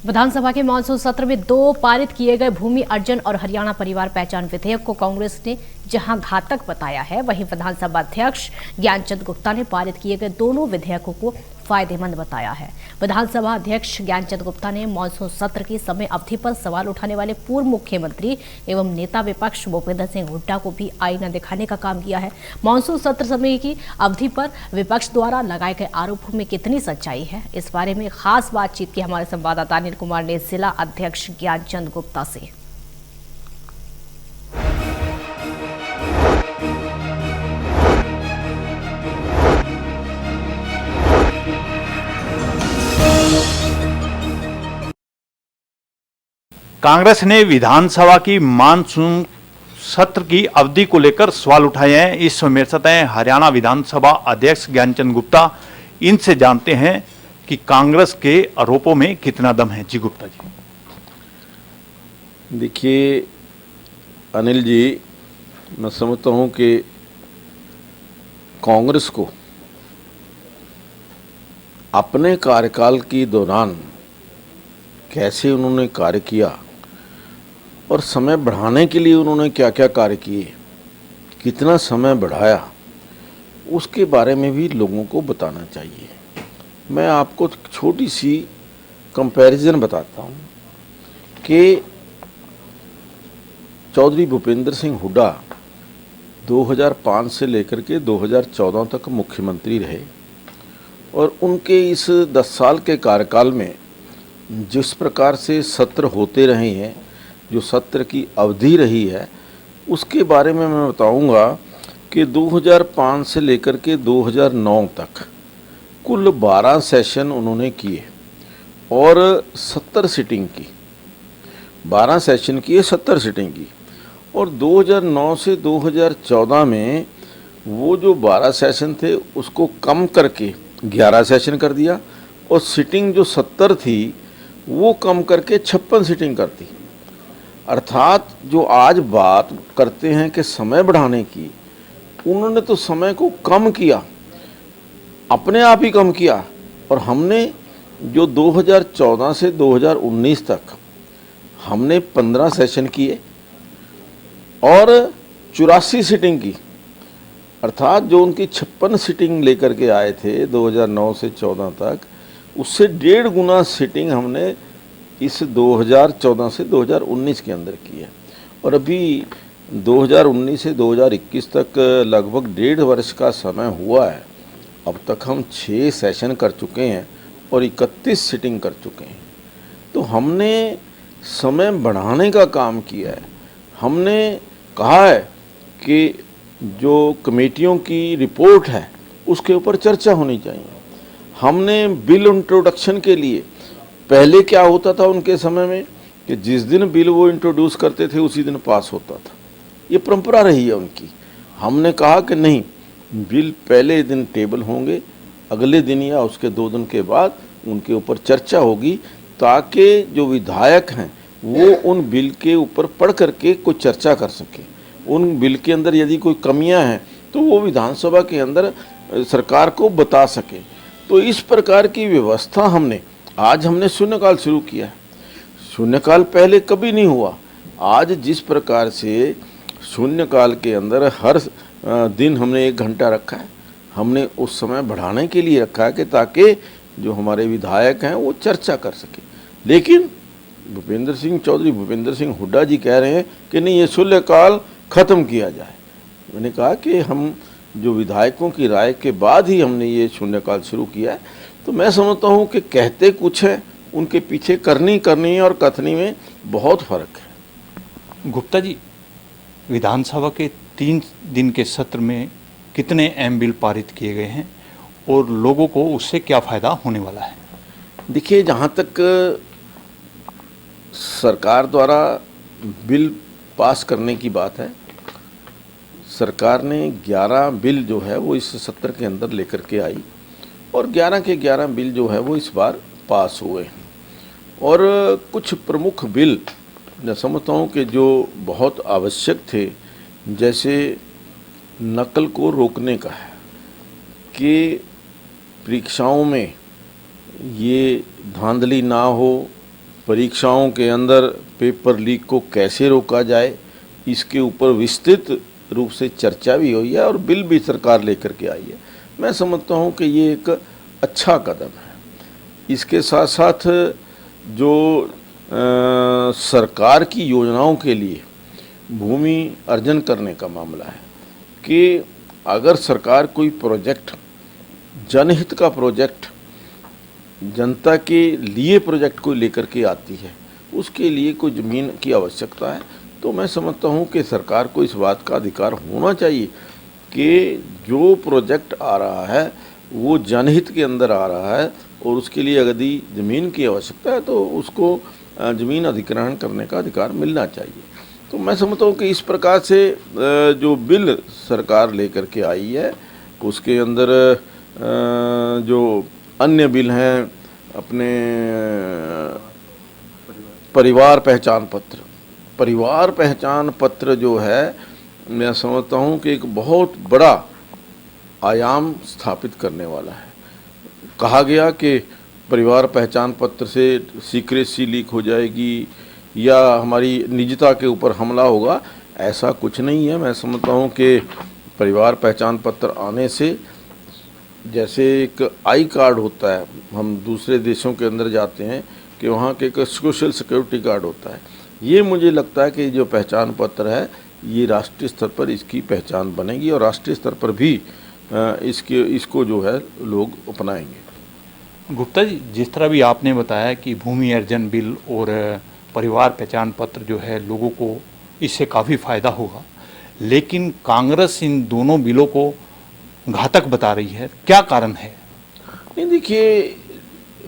विधानसभा के मानसून सत्र में 2 पारित किए गए भूमि अर्जन और हरियाणा परिवार पहचान विधेयक को कांग्रेस ने जहां घातक बताया है, वहीं विधानसभा अध्यक्ष ज्ञानचंद गुप्ता ने पारित किए गए दोनों विधेयकों को फायदेमंद बताया है। विधानसभा अध्यक्ष ज्ञानचंद गुप्ता ने मानसून सत्र की समय अवधि पर सवाल उठाने वाले पूर्व मुख्यमंत्री एवं नेता विपक्ष भूपेंद्र सिंह हुड्डा को भी आईना दिखाने का काम किया है। मानसून सत्र समय की अवधि पर विपक्ष द्वारा लगाए गए आरोपों में कितनी सच्चाई है, इस बारे में खास बातचीत की हमारे संवाददाता अनिल कुमार ने जिला अध्यक्ष ज्ञानचंद गुप्ता से। कांग्रेस ने विधानसभा की मानसून सत्र की अवधि को लेकर सवाल उठाए हैं। इस समय मेरे साथ हैं हरियाणा विधानसभा अध्यक्ष ज्ञानचंद गुप्ता। इनसे जानते हैं कि कांग्रेस के आरोपों में कितना दम है। जी गुप्ता जी। देखिए अनिल जी, मैं समझता हूं कि कांग्रेस को अपने कार्यकाल के दौरान कैसे उन्होंने कार्य किया और समय बढ़ाने के लिए उन्होंने क्या क्या कार्य किए, कितना समय बढ़ाया, उसके बारे में भी लोगों को बताना चाहिए। मैं आपको छोटी सी कंपैरिजन बताता हूँ कि चौधरी भूपेंद्र सिंह हुड्डा 2005 से लेकर के 2014 तक मुख्यमंत्री रहे और उनके इस 10 साल के कार्यकाल में जिस प्रकार से सत्र होते रहे हैं, जो सत्र की अवधि रही है, उसके बारे में मैं बताऊंगा कि 2005 से लेकर के 2009 तक कुल 12 सेशन उन्होंने किए और 70 सिटिंग की। 12 सेशन किए, 70 सिटिंग की और 2009 से 2014 में वो जो 12 सेशन थे उसको कम करके 11 सेशन कर दिया और सिटिंग जो 70 थी वो कम करके 56 सिटिंग कर दी। अर्थात जो आज बात करते हैं कि समय बढ़ाने की, उन्होंने तो समय को कम किया, अपने आप ही कम किया। और हमने जो 2014 से 2019 तक हमने 15 सेशन किए और 84 सिटिंग की। अर्थात जो उनकी 56 सिटिंग लेकर के आए थे 2009 से 14 तक, उससे 1.5 गुना सिटिंग हमने इस 2014 से 2019 के अंदर की है। और अभी 2019 से 2021 तक लगभग 1.5 वर्ष का समय हुआ है। अब तक हम 6 सेशन कर चुके हैं और 31 सिटिंग कर चुके हैं। तो हमने समय बढ़ाने का काम किया है। हमने कहा है कि जो कमेटियों की रिपोर्ट है उसके ऊपर चर्चा होनी चाहिए। हमने बिल इंट्रोडक्शन के लिए, पहले क्या होता था उनके समय में कि जिस दिन बिल वो इंट्रोड्यूस करते थे उसी दिन पास होता था, ये परंपरा रही है उनकी। हमने कहा कि नहीं, बिल पहले दिन टेबल होंगे, अगले दिन या उसके 2 दिन के बाद उनके ऊपर चर्चा होगी, ताकि जो विधायक हैं वो उन बिल के ऊपर पढ़ करके कोई चर्चा कर सके। उन बिल के अंदर यदि कोई कमियां हैं तो वो विधानसभा के अंदर सरकार को बता सके। तो इस प्रकार की व्यवस्था हमने शून्यकाल शुरू किया है। शून्यकाल पहले कभी नहीं हुआ। आज जिस प्रकार से शून्यकाल के अंदर हर दिन हमने 1 घंटा रखा है, हमने उस समय बढ़ाने के लिए रखा है कि ताकि जो हमारे विधायक हैं वो चर्चा कर सके। लेकिन चौधरी भूपेंद्र सिंह हुड्डा जी कह रहे हैं कि नहीं, ये शून्यकाल ख़त्म किया जाए। मैंने कहा कि हम जो विधायकों की राय के बाद ही हमने ये शून्यकाल शुरू किया है। तो मैं समझता हूँ कि कहते कुछ है, उनके पीछे करनी और कथनी में बहुत फर्क है। गुप्ता जी, विधानसभा के 3 दिन के सत्र में कितने अहम बिल पारित किए गए हैं और लोगों को उससे क्या फ़ायदा होने वाला है? देखिए, जहाँ तक सरकार द्वारा बिल पास करने की बात है, सरकार ने 11 बिल जो है वो इस सत्र के अंदर लेकर के आई और 11 के 11 बिल जो है वो इस बार पास हुए। और कुछ प्रमुख बिल मैं समझता हूँ कि जो बहुत आवश्यक थे, जैसे नकल को रोकने का है कि परीक्षाओं में ये धांधली ना हो, परीक्षाओं के अंदर पेपर लीक को कैसे रोका जाए, इसके ऊपर विस्तृत रूप से चर्चा भी हुई है और बिल भी सरकार लेकर के आई है। मैं समझता हूँ कि ये एक अच्छा कदम है। इसके साथ साथ जो सरकार की योजनाओं के लिए भूमि अर्जन करने का मामला है कि अगर सरकार कोई प्रोजेक्ट, जनहित का प्रोजेक्ट, जनता के लिए प्रोजेक्ट को लेकर के आती है, उसके लिए कोई ज़मीन की आवश्यकता है, तो मैं समझता हूँ कि सरकार को इस बात का अधिकार होना चाहिए कि जो प्रोजेक्ट आ रहा है वो जनहित के अंदर आ रहा है और उसके लिए यदि ज़मीन की आवश्यकता है तो उसको ज़मीन अधिग्रहण करने का अधिकार मिलना चाहिए। तो मैं समझता हूँ कि इस प्रकार से जो बिल सरकार लेकर के आई है उसके अंदर जो अन्य बिल हैं, अपने परिवार पहचान पत्र जो है, मैं समझता हूँ कि एक बहुत बड़ा आयाम स्थापित करने वाला है। कहा गया कि परिवार पहचान पत्र से सीक्रेसी लीक हो जाएगी या हमारी निजता के ऊपर हमला होगा, ऐसा कुछ नहीं है। मैं समझता हूँ कि परिवार पहचान पत्र आने से, जैसे एक आई कार्ड होता है, हम दूसरे देशों के अंदर जाते हैं कि वहाँ के एक सोशल सिक्योरिटी कार्ड होता है, ये मुझे लगता है कि जो पहचान पत्र है ये राष्ट्रीय स्तर पर इसकी पहचान बनेगी और राष्ट्रीय स्तर पर भी इसको जो है लोग अपनाएंगे। गुप्ता जी, जिस तरह भी आपने बताया कि भूमि अर्जन बिल और परिवार पहचान पत्र जो है लोगों को इससे काफ़ी फ़ायदा होगा, लेकिन कांग्रेस इन दोनों बिलों को घातक बता रही है, क्या कारण है? नहीं, देखिए,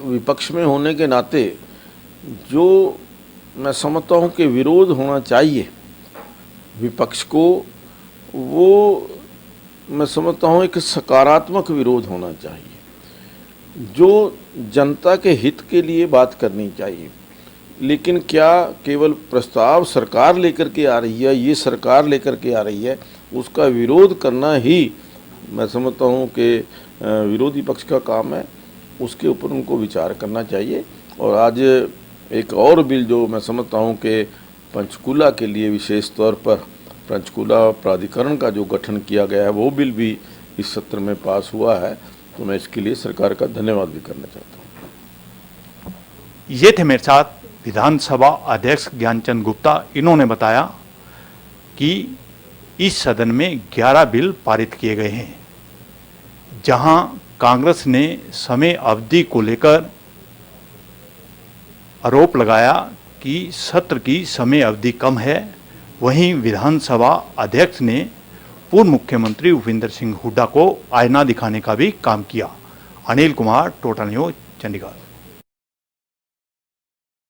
विपक्ष में होने के नाते जो मैं समझता हूँ कि विरोध होना चाहिए विपक्ष को, वो मैं समझता हूँ एक सकारात्मक विरोध होना चाहिए, जो जनता के हित के लिए बात करनी चाहिए। लेकिन क्या केवल प्रस्ताव सरकार लेकर के आ रही है, ये सरकार लेकर के आ रही है, उसका विरोध करना ही मैं समझता हूँ कि विरोधी पक्ष का काम है, उसके ऊपर उनको विचार करना चाहिए। और आज एक और बिल जो मैं समझता हूँ कि पंचकूला के लिए विशेष तौर पर पंचकूला प्राधिकरण का जो गठन किया गया है, वो बिल भी इस सत्र में पास हुआ है, तो मैं इसके लिए सरकार का धन्यवाद भी करना चाहता हूँ। ये थे मेरे साथ विधानसभा अध्यक्ष ज्ञानचंद गुप्ता। इन्होंने बताया कि इस सदन में 11 बिल पारित किए गए हैं, जहां कांग्रेस ने समय अवधि को लेकर आरोप लगाया कि सत्र की समय अवधि कम है। वहीं विधानसभा अध्यक्ष ने पूर्व मुख्यमंत्री भूपेंद्र सिंह हुड्डा को आईना दिखाने का भी काम किया। Anil Kumar, total news, Chandigarh.